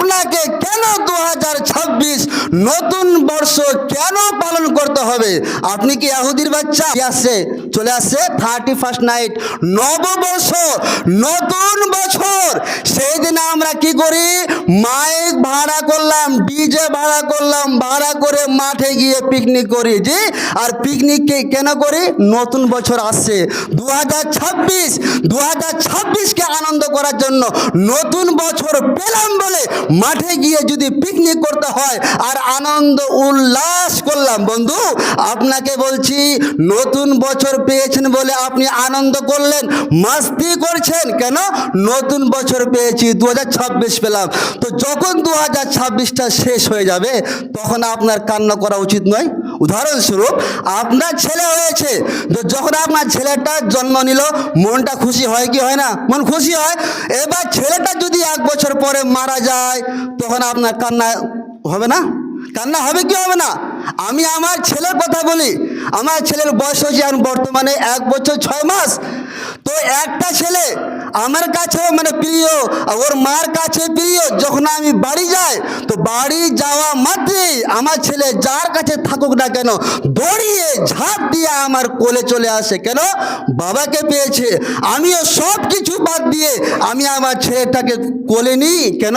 আপনাকে কেন 2026 নতুন বর্ষ কেন পালন করতে হবে? আপনি কি ইহুদির বাচ্চা? চলে আসছে 31st নাইট, নববর্ষ, নতুন বছর। সেই দিন আমরা কি করি? মাইক ভাড়া করলাম, ডিজে ভাড়া করলাম, ভাড়া করে মাঠে গিয়ে পিকনিক করি। জি, আর পিকনিক কেন করি? নতুন বছর আসছে 2026কে আনন্দ করার জন্য। নতুন বছর পেলাম বলে মাঠে গিয়ে যদি পিকনিক করতে হয় আর আনন্দ উল্লাস করলাম, বন্ধু আপনাকে বলছি, নতুন বছর পেয়েছেন বলে আপনি আনন্দ করলেন, মাস্তি করছেন কেন? নতুন বছর পেয়েছি, 2026 পেলাম। তো যখন 2026টা শেষ হয়ে যাবে তখন আপনার কান্না করা উচিত নয়? উদাহরণস্বরূপ, আপনার ছেলে হয়েছে, তো যখন আপনার ছেলেটা জন্ম নিল মনটা খুশি হয় কি হয় না? মন খুশি হয়। এবার ছেলেটা যদি 1 বছর পরে মারা যায় তখন আপনার কান্না হবে না? কান্না হবে কি হবে না? আমি আমার ছেলের কথা বলি। আমার ছেলের বয়স হচ্ছে এখন বর্তমানে 1 বছর 6 মাস। তো একটা ছেলে আমার কাছেও মানে প্রিয়, ওর মার কাছে প্রিয়। যখন আমি বাড়ি যাই তো বাড়ি যাওয়া মাত্রই আমার ছেলে যার কাছে থাকুক না কেন দৌড়িয়ে ঝাঁপ দিয়ে আমার কোলে চলে আসে। কেন? বাবাকে পেয়েছে। আমিও সব কিছু বাদ দিয়ে আমি আমার ছেলেটাকে কোলে নিই। কেন?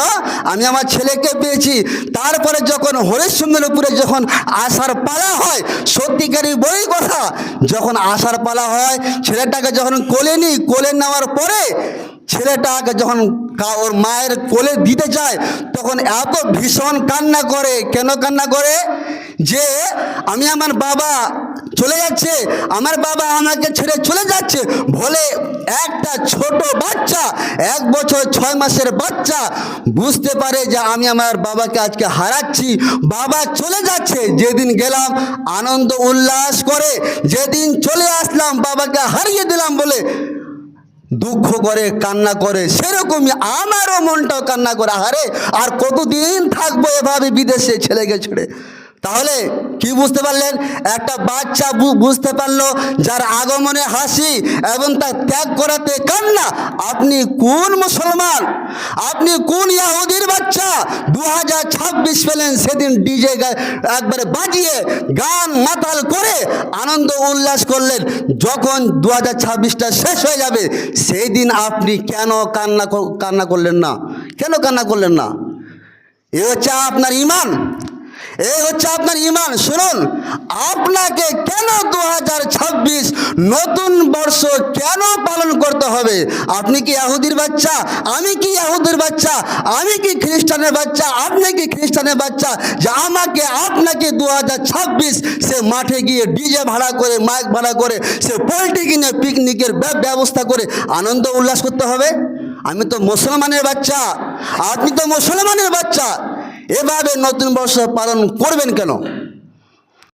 আমি আমার ছেলেকে পেয়েছি। তারপরে যখন হরিশ্চন্দ্রের উপরে যখন আসার পালা হয়, সত্যিকারই বই কথা, যখন আসার পালা হয় ছেলেটাকে যখন কোলে নিই, কোলে নেওয়ার পরে ছেলেটাকে যখন ওর মায়ের কোলে দিতে চায় তখন এত ভীষণ কান্না করে। কেন কান্না করে? যে আমি আমার বাবা চলে যাচ্ছে, আমার বাবা আমাকে ছেড়ে চলে যাচ্ছে বলে একটা ছোট বাচ্চা, 1 বছর 6 মাসের বাচ্চা বুঝতে পারে যে আমি আমার বাবাকে আজকে হারাচ্ছি, বাবা চলে যাচ্ছে। যেদিন গেলাম আনন্দ উল্লাস করে, যেদিন চলে আসলাম বাবাকে হারিয়ে দিলাম বলে দুঃখ করে, কান্না করে। সেরকমই আমারও মনটাও কান্না করে, আরে আর কতদিন থাকবো এভাবে বিদেশে ছেলেকে ছেড়ে? তাহলে কি বুঝতে পারলেন? একটা বাচ্চা বুঝতে পারলো যার আগমনে হাসি এবং তার ত্যাগ করাতে কান্না। আপনি কোন মুসলমান? আপনি কোন ইহুদির বাচ্চা? 2026 পেলেন, সেদিন ডিজে একবারে বাজিয়ে গান মাতাল করে আনন্দ উল্লাস করলেন। যখন 2026টা শেষ হয়ে যাবে সেই দিন আপনি কেন কান্না করলেন না? কেন কান্না করলেন না? এ হচ্ছে আপনার ঈমান, এই হচ্ছে আপনার ঈমান। শুনুন, আপনাকে কেন 2026 নতুন বর্ষ কেন পালন করতে হবে? আপনি কি ইহুদির বাচ্চা? আমি কি ইহুদির বাচ্চা? আমি কি খ্রিস্টানের বাচ্চা? আপনি কি খ্রিস্টানের বাচ্চা যে আমাকে আপনাকে 2026 সে মাঠে গিয়ে ডিজে ভাড়া করে, মাইক ভাড়া করে, সে পোল্ট্রি কিনে পিকনিকের ব্যবস্থা করে আনন্দ উল্লাস করতে হবে? আমি তো মুসলমানের বাচ্চা, আপনি তো মুসলমানের বাচ্চা, এভাবে নতুন বর্ষ পালন করবেন কেন?